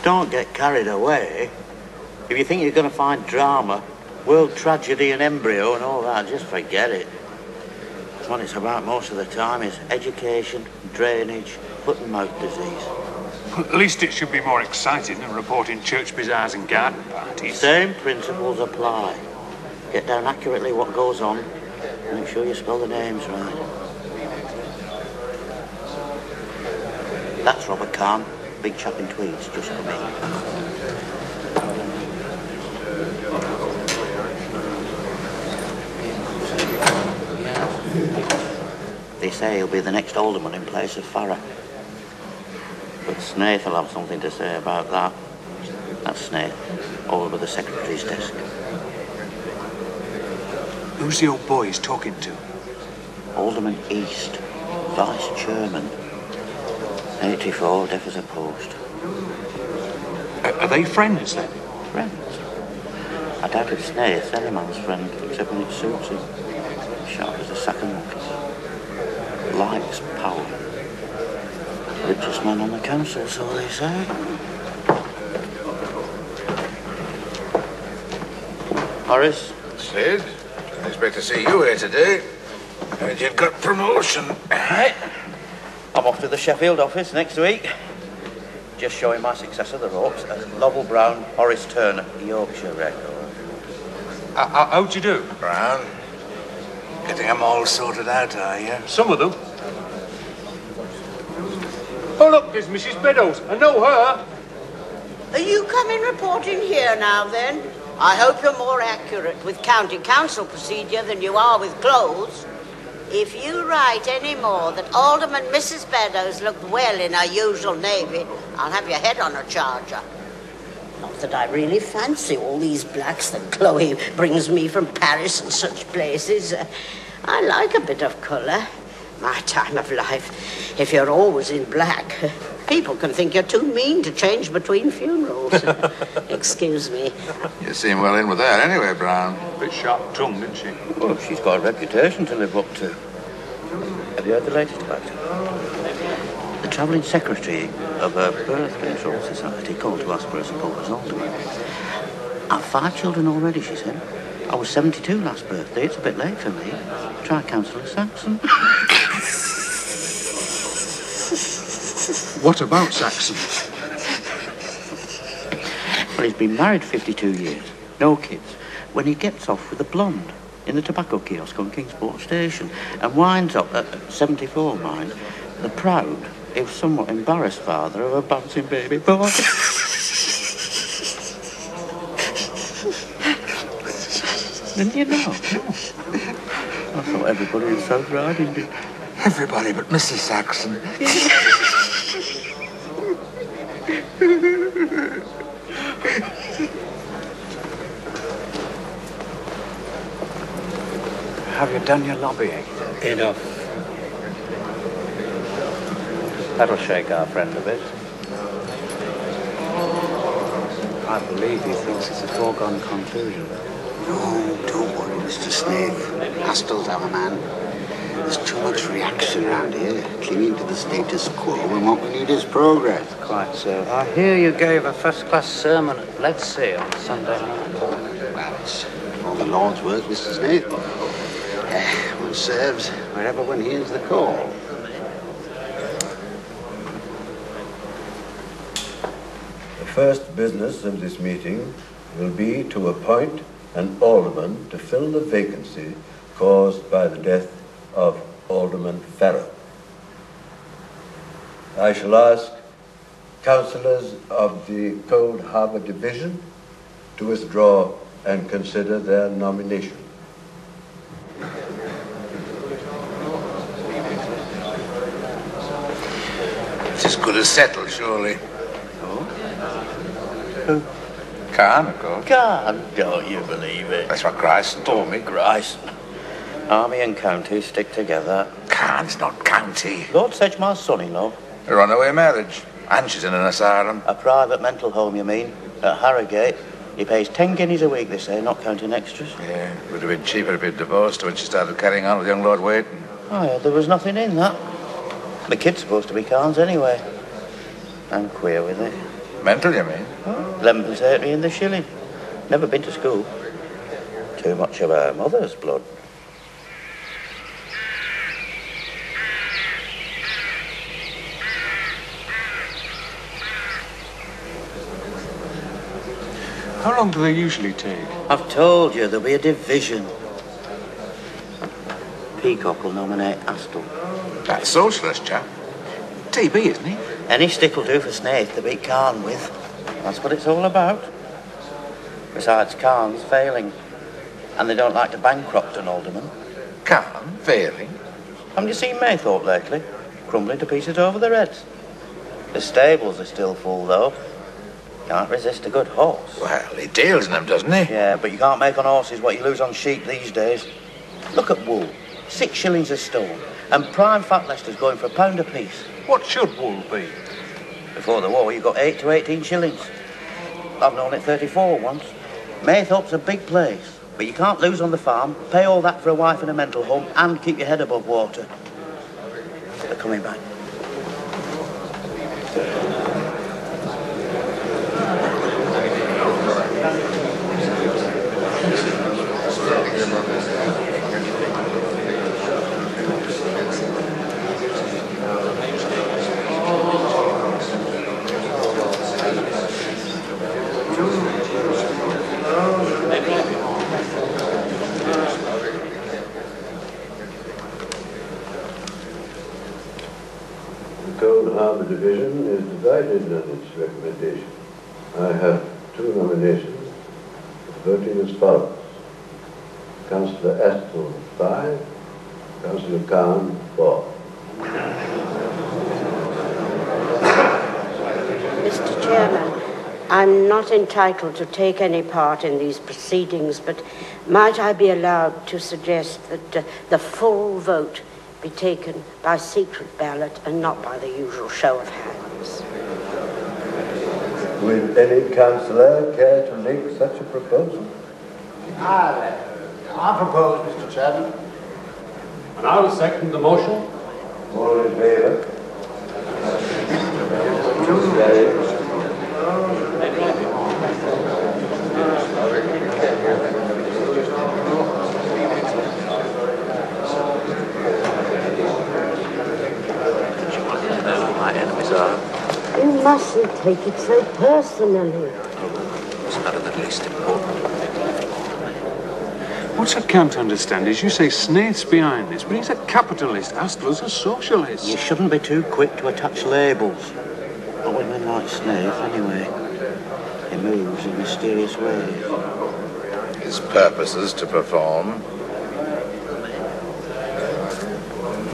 Don't get carried away. If you think you're going to find drama, world tragedy and embryo and all that, just forget it. What it's about most of the time is education, drainage, foot and mouth disease. Well, at least it should be more exciting than reporting church bazaars and garden parties. Same principles apply. Get down accurately what goes on, and make sure you spell the names right. That's Robert Kahn, big chap in tweeds, just for me. They say he'll be the next alderman in place of Farrer. But Snaith will have something to say about that. That's Snaith, over the secretary's desk. Who's the old boy he's talking to? Alderman East, vice chairman. 84, deaf as a post. Are they friends, then? Friends? I doubt if Snaith's any man's friend, except when it suits him. Sharp as a sack of monkeys. Likes power. Richest man on the council, so they say. Horace? Sid, I expect to see you here today. Heard you'd got promotion. Right. I'm off to the Sheffield office next week. Just showing my successor the ropes as Lovell Brown, Horace Turner, Yorkshire record. How'd you do? Brown, getting them all sorted out, are you? Some of them. Oh, look, there's Mrs. Beddoes. I know her. Are you coming reporting here now, then? I hope you're more accurate with county council procedure than you are with clothes. If you write any more that Alderman Mrs. Beddoes looked well in her usual navy, I'll have your head on a charger. Not that I really fancy all these blacks that Chloe brings me from Paris and such places. I like a bit of colour. My time of life. If you're always in black, people can think you're too mean to change between funerals. Excuse me. You seem well in with that anyway, Brown. Bit sharp-tongued, isn't she? Well, she's got a reputation to live up to. Have you heard the latest about her? The travelling secretary of a birth control society called to ask for a support as alderman. I've 5 children already, she said. I was 72 last birthday. It's a bit late for me. Try Councillor Saxon. What about Saxon? Well, he's been married 52 years. No kids. When he gets off with a blonde in the tobacco kiosk on Kingsport Station and winds up at 74, mind, the proud, if somewhat embarrassed father of a bouncing baby boy. Didn't you know? I thought everybody in South Riding did. Everybody but Mrs. Saxon. Have you done your lobbying? Enough. That'll shake our friend a bit. I believe he thinks it's a foregone conclusion. No, don't worry, Mr. Snaith. Hostile to our man. There's too much reaction around here, clinging to the status quo, and what we need is progress. Quite so. I hear you gave a first-class sermon at Lesley on Sunday night. Well, it's all the Lord's work, Mr. Snaith. One serves wherever one hears the call. The first business of this meeting will be to appoint an alderman to fill the vacancy caused by the death of Alderman Farrer. I shall ask councillors of the Cold Harbour Division to withdraw and consider their nomination. It's as good as settled, surely. Oh? Who? Khan, of course. God, don't you believe it? That's what Gryson told me. Gryson. Army and county stick together. Khan's not county. Lord Sedgemoor's son-in-law. A runaway marriage. And she's in an asylum. A private mental home, you mean? At Harrogate. He pays 10 guineas a week, they say, not counting extras. Yeah, would have been cheaper if he'd divorced when she started carrying on with young Lord Waiton. Oh, yeah, there was nothing in that. The kid's supposed to be Khan's anyway. I'm queer with it. Mental, you mean? 11.80 in the shilling. Never been to school. Too much of her mother's blood. How long do they usually take? I've told you there'll be a division. Peacock will nominate Astle. That socialist chap. TB, isn't he? Any stick will do for Snaith to beat Khan with. That's what it's all about. Besides, Khan's failing. And they don't like to bankrupt an alderman. Khan failing? Haven't you seen Maythorpe lately? Crumbling to pieces over their heads. The stables are still full, though. Can't resist a good horse. Well, he deals in them, doesn't he? Yeah, but you can't make on horses what you lose on sheep these days. Look at wool. 6 shillings a stone. And prime fat Leicester's going for £1 apiece. What should wool be? Before the war, you got 8 to 18 shillings. I've known it 34 once. Maythorpe's a big place, but you can't lose on the farm, pay all that for a wife in a mental home, and keep your head above water. They're coming back. The division is divided on its recommendation. I have 2 nominations, voting as follows. Councillor Astle, 5. Councillor Khan, 4. Mr. Chairman, I'm not entitled to take any part in these proceedings, but might I be allowed to suggest that the full vote be taken by secret ballot and not by the usual show of hands? Will any councillor care to make such a proposal? I propose, Mr. Chairman. And I will second the motion. All in favour? Carried. You mustn't take it so personally. It's not in the least important. What I can't understand is you say Snaith's behind this, but he's a capitalist. Astle's a socialist. You shouldn't be too quick to attach labels. Not with men like Snaith, anyway. He moves in mysterious ways. His purpose is to perform